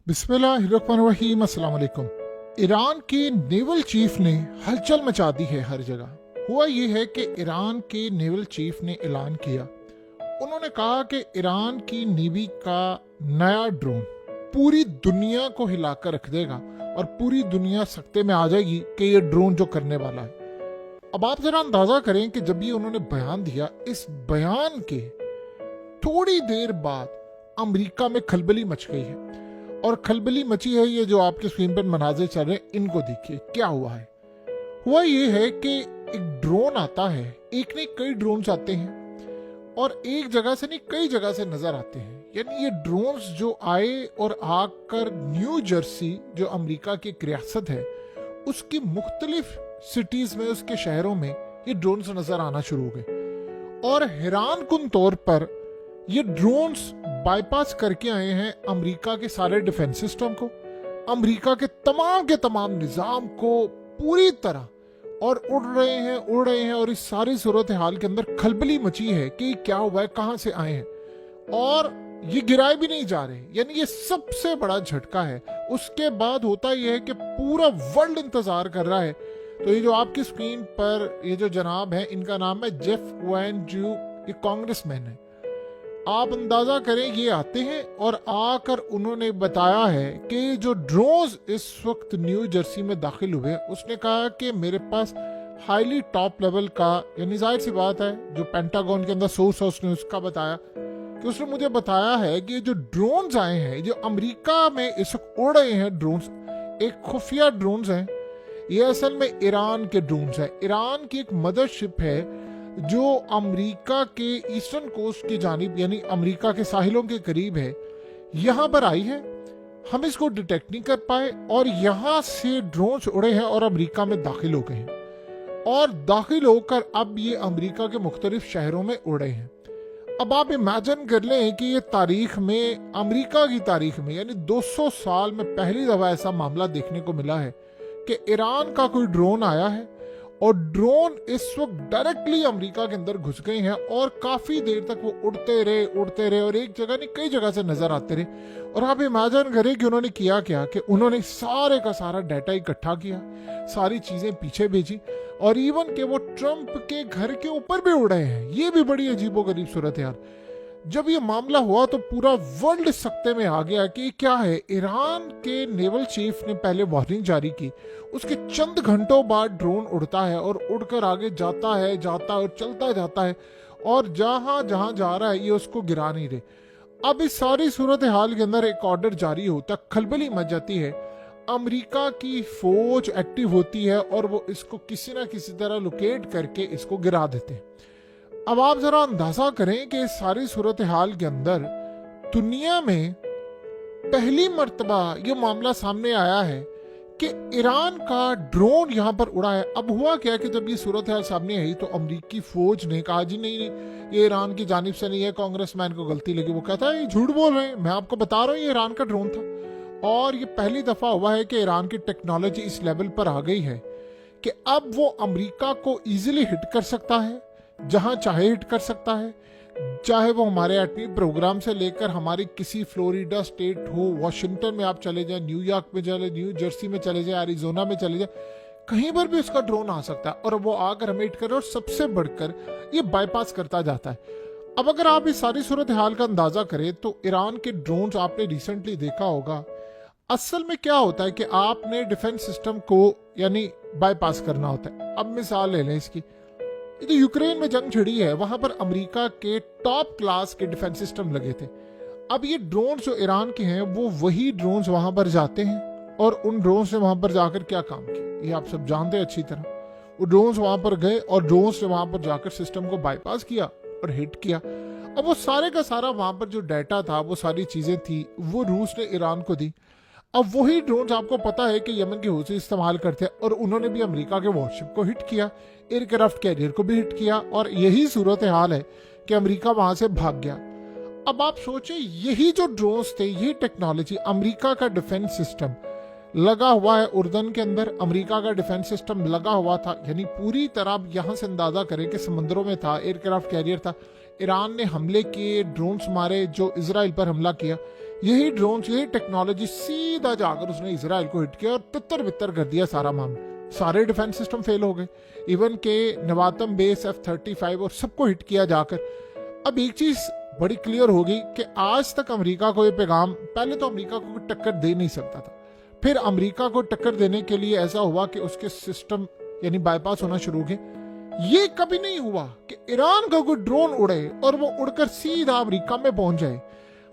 बिस्मिल्लाहिर्रहमानिर्रहीम। अस्सलाम वालेकुम। ईरान के नेवल चीफ ने हलचल मचा दी है हर जगह। हुआ ये है कि ईरान के नेवल चीफ ने ऐलान किया, उन्होंने कहा कि ईरान की नेवी का नया ड्रोन पूरी दुनिया को हिलाकर रख देगा और पूरी दुनिया सकते में आ जाएगी कि ये ड्रोन जो करने वाला है। अब आप जरा अंदाजा करें कि जब ये उन्होंने बयान दिया, इस बयान के थोड़ी देर बाद अमेरिका में खलबली मच गई है। और खलबली मची है, ये जो आपके स्क्रीन पर मनाजिर चल रहे हैं, इनको देखिए क्या हुआ है। हुआ ये है कि एक ड्रोन आता है, एक नहीं कई ड्रोन्स आते हैं और एक जगह से नहीं कई जगह से नजर आते हैं। यानी ये ड्रोन्स जो आए और आकर न्यू जर्सी जो अमेरिका की एक रियासत है, उसकी मुख्तलिफ सिटीज में, उसके शहरों में ये ड्रोन्स नजर आना शुरू हो गए। और हैरान कुन तौर पर ये ड्रोन्स बाईपास करके आए हैं अमेरिका के सारे डिफेंस सिस्टम को, अमेरिका के तमाम निजाम को पूरी तरह, और उड़ रहे हैं। और इस सारी सूरत हाल के अंदर खलबली मची है कि क्या हुआ है, कहां से आए हैं, और ये गिराए भी नहीं जा रहे। यानी ये सबसे बड़ा झटका है। उसके बाद होता यह है कि पूरा वर्ल्ड इंतजार कर रहा है। तो ये जो आपकी स्क्रीन पर ये जो जनाब है, इनका नाम है जेफ वैन ड्रू, ये कांग्रेसमैन है। आप अंदाजा करें, ये आते हैं और आकर उन्होंने बताया है कि जो ड्रोन्स इस वक्त न्यू जर्सी में दाखिल हुए, उसने कहा कि मेरे पास हाईली टॉप लेवल का, यानी जाहिर सी बात है जो पेंटागन के अंदर सोर्स है उसने उसका बताया कि उसने मुझे बताया है कि जो ड्रोन्स आए हैं, जो अमेरिका में इस वक्त उड़ रहे हैं ड्रोन्स, एक खुफिया ड्रोन्स हैं। ये असल में ईरान के ड्रोन्स हैं। ईरान की एक मदरशिप है जो अमेरिका के ईस्टर्न कोस्ट की जानिब, यानी अमेरिका के साहिलों के करीब है, यहां पर आई है। हम इसको डिटेक्ट नहीं कर पाए और यहां से ड्रोन्स उड़े हैं और अमेरिका में दाखिल हो गए हैं, और दाखिल होकर अब ये अमेरिका के मुख्तलिफ शहरों में उड़े हैं। अब आप इमेजिन कर लें कि ये तारीख में, अमेरिका की तारीख में, यानी 200 साल में पहली दफा ऐसा मामला देखने को मिला है कि ईरान का कोई ड्रोन आया है और ड्रोन इस वक्त डायरेक्टली अमेरिका के अंदर घुस गए हैं और काफी देर तक वो उड़ते रहे और एक जगह नहीं कई जगह से नजर आते रहे। और आप इमेजिन करें कि उन्होंने किया क्या, कि उन्होंने सारे का सारा डाटा इकट्ठा किया, सारी चीजें पीछे भेजी, और इवन के वो ट्रंप के घर के ऊपर भी उड़ रहे हैं। ये भी बड़ी अजीबोगरीब सूरत है यार। जब ये मामला हुआ तो पूरा वर्ल्ड सकते में आ गया कि क्या है। ईरान के नेवल चीफ ने पहले वार्निंग जारी की, उसके चंद घंटों बाद ड्रोन उड़ता है और उड़कर आगे जाता है और चलता जाता है, और जहां जहां जा रहा है ये उसको गिरा नहीं रहे। अब इस सारी सूरत हाल के अंदर एक ऑर्डर जारी होता, खलबली मच जाती है, अमेरिका की फौज एक्टिव होती है और वो इसको किसी ना किसी तरह लोकेट करके इसको गिरा देते हैं। अब आप जरा अंदाजा करें कि इस सारी सूरत हाल के अंदर दुनिया में पहली मर्तबा ये मामला सामने आया है कि ईरान का ड्रोन यहां पर उड़ा है। अब हुआ क्या कि जब ये सूरत हाल सामने आई तो अमेरिकी फौज ने कहा जी नहीं, ये ईरान की जानिब से नहीं है, कांग्रेसमैन को गलती लगी। वो कहता है ये झूठ बोल रहे हैं, मैं आपको बता रहा हूँ ये ईरान का ड्रोन था। और ये पहली दफा हुआ है कि ईरान की टेक्नोलॉजी इस लेवल पर आ गई है कि अब वो अमेरिका को इजीली हिट कर सकता है, जहां चाहे हिट कर सकता है, चाहे वो हमारे एटमी प्रोग्राम से लेकर हमारी किसी फ्लोरिडा स्टेट हो, वॉशिंगटन में आप चले जाए, न्यूयॉर्क में चले, न्यू जर्सी में चले जाए, एरिजोना में चले जाए, कहीं पर भी उसका ड्रोन आ सकता है और वो आकर हमें हिट करे, और सबसे बढ़कर ये बाईपास करता जाता है। अब अगर आप इस सारी सूरत हाल का अंदाजा करें तो ईरान के ड्रोन्स आपने रिसेंटली देखा होगा, असल में क्या होता है कि आपने डिफेंस सिस्टम को यानी बाईपास करना होता है। अब मिसाल ले लें इसकी, जो यूक्रेन में जंग छिड़ी है, वहां पर अमेरिका के टॉप क्लास के डिफेंस सिस्टम लगे थे। अब ये ड्रोन्स जो ईरान के हैं, वो वही ड्रोन्स वहां पर जाते हैं और उन ड्रोन्स ने वहां पर जाकर क्या काम किया, ये आप सब जानते हैं अच्छी तरह। वो ड्रोन्स वहां पर गए और ड्रोन्स ने वहां पर जाकर सिस्टम को बाईपास किया और हिट किया। अब वो सारे का सारा वहां पर जो डाटा था, वो सारी चीजें थी, वो रूस ने ईरान को दी। अब वही ड्रोन्स आपको पता है कि यमन के हूथी इस्तेमाल करते हैं, और उन्होंने भी अमेरिका के वॉरशिप को हिट किया, एयरक्राफ्ट कैरियर को भी हिट किया, और यही सूरत हाल है कि अमेरिका वहां से भाग गया। अब आप सोचें, यही जो ड्रोन्स थे, यही टेक्नोलॉजी, अमेरिका का डिफेंस सिस्टम लगा हुआ है उर्दन के अंदर, अमेरिका का डिफेंस सिस्टम लगा हुआ था, यानी पूरी तरह यहां से अंदाजा करें कि समंदरों में था, एयरक्राफ्ट कैरियर था, ईरान ने हमले किए, ड्रोन्स मारे, जो इजराइल पर हमला किया, यही ड्रोन्स, यही टेक्नोलॉजी सीधा जाकर उसने इजराइल को हिट किया और तितर बितर कर दिया सारा मामला। सारे डिफेंस सिस्टम फेल हो गए, इवन के नवातम बेस F-35 और सबको हिट किया जाकर। अब एक चीज बड़ी क्लियर होगी कि आज तक अमेरिका को ये पैगाम, पहले तो अमेरिका को टक्कर दे नहीं सकता था, फिर अमेरिका को टक्कर देने के लिए ऐसा हुआ कि उसके सिस्टम यानी बाईपास होना शुरू हो गए। ये कभी नहीं हुआ कि ईरान का कोई ड्रोन उड़े और वो उड़कर सीधा अमेरिका में पहुंच जाए।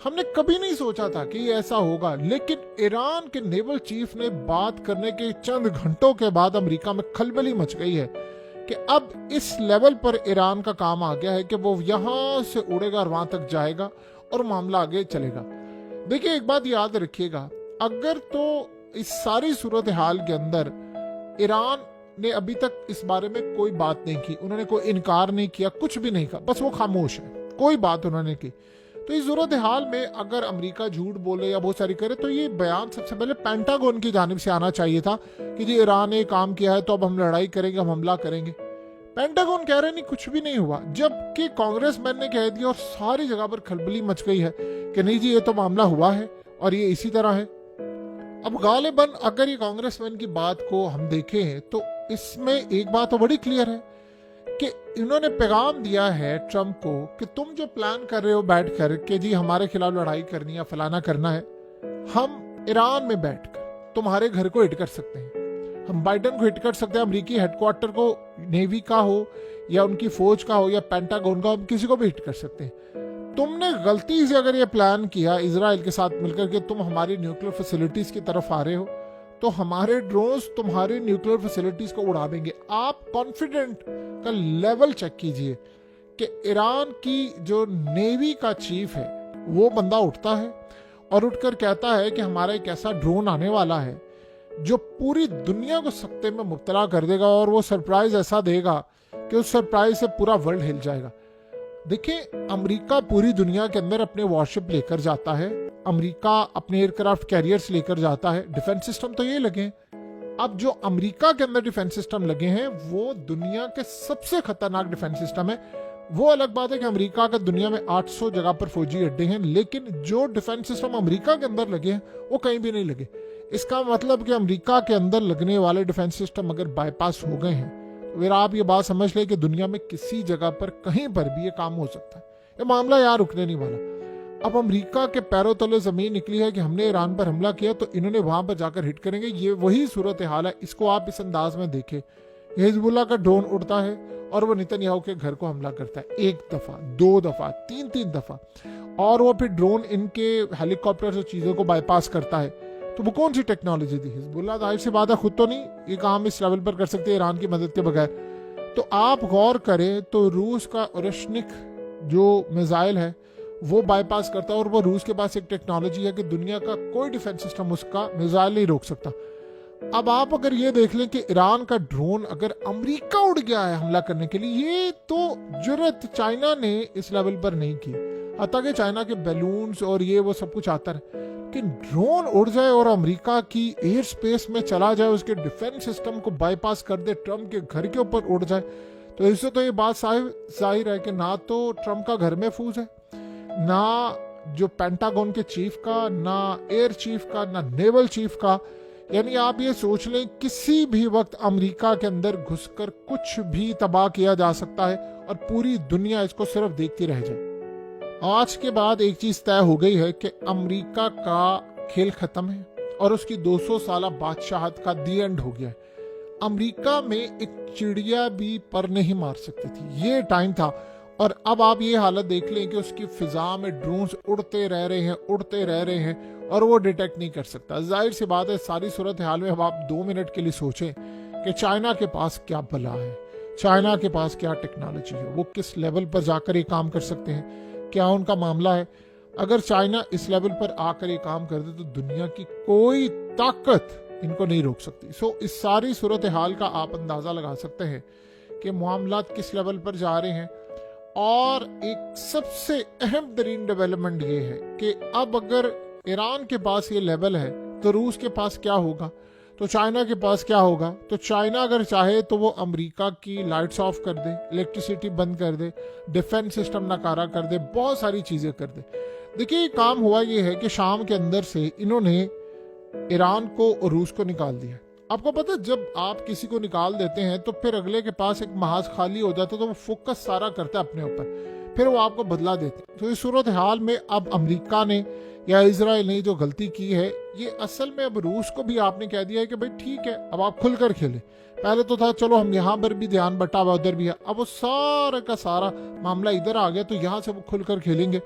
हमने कभी नहीं सोचा था कि ये ऐसा होगा, लेकिन ईरान के नेवल चीफ ने बात करने के चंद घंटों के बाद अमेरिका में खलबली मच गई है कि अब इस लेवल पर ईरान का काम आ गया है कि वो यहां से उड़ेगा और वहां तक जाएगा और मामला आगे चलेगा। देखिए एक बात याद रखिएगा, अगर तो इस सारी सूरत हाल के अंदर ईरान ने अभी तक इस बारे में कोई बात नहीं की, उन्होंने कोई इनकार नहीं किया, कुछ भी नहीं कहा, बस वो खामोश है, कोई बात उन्होंने की, तो इस सूरत हाल में अगर अमेरिका झूठ बोले या बहुत सारी करे तो ये बयान सबसे पहले पेंटागन की जानिब से आना चाहिए था कि जी ईरान ने काम किया है तो अब हम लड़ाई करेंगे, हम हमला करेंगे। पेंटागन कह रहे नहीं, कुछ भी नहीं हुआ, जबकि कांग्रेसमैन ने कह दिया और सारी जगह पर खलबली मच गई है कि नहीं जी ये तो मामला हुआ है और ये इसी तरह है। अब गालिबन अगर ये कांग्रेसमैन की बात को हम देखें तो इसमें एक बात तो बड़ी क्लियर है कि इन्होंने पैगाम दिया है ट्रंप को कि तुम जो प्लान कर रहे हो बैठकर कि जी हमारे खिलाफ लड़ाई करनी है, फलाना करना है, हम ईरान में बैठकर तुम्हारे घर को हिट कर सकते हैं, हम बाइडन को हिट कर सकते हैं, अमेरिकी हेडक्वार्टर को, नेवी का हो या उनकी फौज का हो या पेंटागन का, हम किसी को भी हिट कर सकते हैं। तुमने गलती से अगर ये प्लान किया इजराइल के साथ मिलकर कि तुम हमारी न्यूक्लियर फैसिलिटीज की तरफ आ रहे हो तो हमारे ड्रोन्स तुम्हारे न्यूक्लियर फैसिलिटीज को उड़ा देंगे। आप कॉन्फिडेंट का लेवल चेक कीजिए कि ईरान की जो नेवी का चीफ है वो बंदा उठता है और उठकर कहता है कि हमारा एक ऐसा ड्रोन आने वाला है जो पूरी दुनिया को सख्ते में मुब्तला कर देगा और वो सरप्राइज ऐसा देगा कि उस सरप्राइज से पूरा वर्ल्ड हिल जाएगा। देखिए अमेरिका पूरी दुनिया के अंदर अपने वॉरशिप लेकर जाता है, अमेरिका अपने एयरक्राफ्ट कैरियर्स लेकर जाता है, डिफेंस सिस्टम तो ये लगे हैं। अब जो अमेरिका के अंदर डिफेंस सिस्टम लगे हैं वो दुनिया के सबसे खतरनाक डिफेंस सिस्टम है। वो अलग बात है कि अमेरिका का दुनिया में 800 जगह पर फौजी अड्डे हैं, लेकिन जो डिफेंस सिस्टम अमेरिका के अंदर लगे हैं वो कहीं भी नहीं लगे। इसका मतलब कि अमेरिका के अंदर लगने वाले डिफेंस सिस्टम अगर बाईपास हो गए हैं तो फिर आप ये बात समझ लें कि दुनिया में किसी जगह पर कहीं पर भी ये काम हो सकता है। ये मामला यार रुकने नहीं वाला। अब अमेरिका के पैरों तले जमीन निकली है कि हमने ईरान पर हमला किया तो इन्होंने वहां पर जाकर हिट करेंगे, ये वही सूरत हाल है। इसको आप इस अंदाज में देखें, हिजबुल्लाह का ड्रोन उड़ता है और वो नेतन्याहू के घर को हमला करता है, 1 दफा 2 दफा 3 दफा, और वो फिर ड्रोन इनके हेलीकॉप्टर और चीजों को बाईपास करता है। तो वो कौन सी टेक्नोलॉजी थी? हिजबुल्लाह जाहिर सी बात है खुद तो नहीं ये काम इस लेवल पर कर सकते ईरान की मदद के बगैर। तो आप गौर करें तो रूस का ओरेशनिक जो मिसाइल है वो बाईपास करता है और वो रूस के पास एक टेक्नोलॉजी है कि दुनिया का कोई डिफेंस सिस्टम उसका मिसाइल नहीं रोक सकता। अब आप अगर ये देख लें कि ईरान का ड्रोन अगर अमेरिका उड़ गया है हमला करने के लिए, ये तो जुर्रत चाइना ने इस लेवल पर नहीं की। हता कि चाइना के बैलून्स और ये वो सब कुछ आता है, कि ड्रोन उड़ जाए और अमेरिका की एयर स्पेस में चला जाए, उसके डिफेंस सिस्टम को बाईपास कर दे, ट्रम्प के घर के ऊपर उड़ जाए, तो इससे तो ये बात जाहिर है कि ना तो ट्रम्प का घर महफूज है, ना जो पेंटागन के चीफ का, ना एयर चीफ का, ना नेवल चीफ का। यानी आप ये सोच लें किसी भी वक्त अमेरिका के अंदर घुसकर कुछ भी तबाह किया जा सकता है और पूरी दुनिया इसको सिर्फ देखती रह जाए। आज के बाद एक चीज तय हो गई है कि अमेरिका का खेल खत्म है और उसकी 200 साल बादशाहत का दी एंड हो गया है। अमेरिका में एक चिड़िया भी पर नहीं मार सकती थी, ये टाइम था। और अब आप ये हालत देख लें कि उसकी फिजा में ड्रोन्स उड़ते रह रहे हैं और वो डिटेक्ट नहीं कर सकता। जाहिर सी बात है सारी सूरत हाल में अब आप 2 मिनट के लिए सोचें कि चाइना के पास क्या बला है, चाइना के पास क्या टेक्नोलॉजी है, वो किस लेवल पर जाकर ये काम कर सकते हैं, क्या उनका मामला है। अगर चाइना इस लेवल पर आकर ये काम कर दे तो दुनिया की कोई ताकत इनको नहीं रोक सकती। सो इस सारी सूरत हाल का आप अंदाजा लगा सकते हैं कि मामलात किस लेवल पर जा रहे हैं। और एक सबसे अहम तरीन डेवलपमेंट ये है कि अब अगर ईरान के पास ये लेवल है तो रूस के पास क्या होगा, तो चाइना के पास क्या होगा। तो चाइना अगर चाहे तो वो अमेरिका की लाइट्स ऑफ कर दे, इलेक्ट्रिसिटी बंद कर दे, डिफेंस सिस्टम नकारा कर दे, बहुत सारी चीजें कर दे। देखिए काम हुआ ये है कि शाम के अंदर से इन्होंने ईरान को और रूस को निकाल दिया। आपको पता है जब आप किसी को निकाल देते हैं तो फिर अगले के पास एक महाज खाली हो जाता है, तो वो फोकस सारा करता है अपने ऊपर, फिर वो आपको बदला देते हैं। तो इस सूरत हाल में अब अमेरिका ने या इजराइल ने जो गलती की है, ये असल में अब रूस को भी आपने कह दिया है कि भाई ठीक है अब आप खुलकर खेलें। पहले तो था चलो हम यहाँ पर भी ध्यान बटा हुआ उधर भी है, अब वो सारा का सारा मामला इधर आ गया तो यहाँ से वो खुलकर खेलेंगे।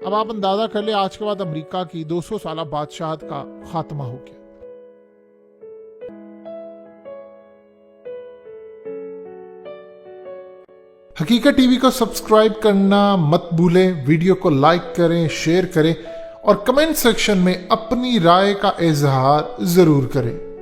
अब आप अंदाजा कर ले आज के बाद अमेरिका की 200 साल बादशाहत का खात्मा हो गया। हकीकत टीवी को सब्सक्राइब करना मत भूलें, वीडियो को लाइक करें, शेयर करें और कमेंट सेक्शन में अपनी राय का इजहार जरूर करें।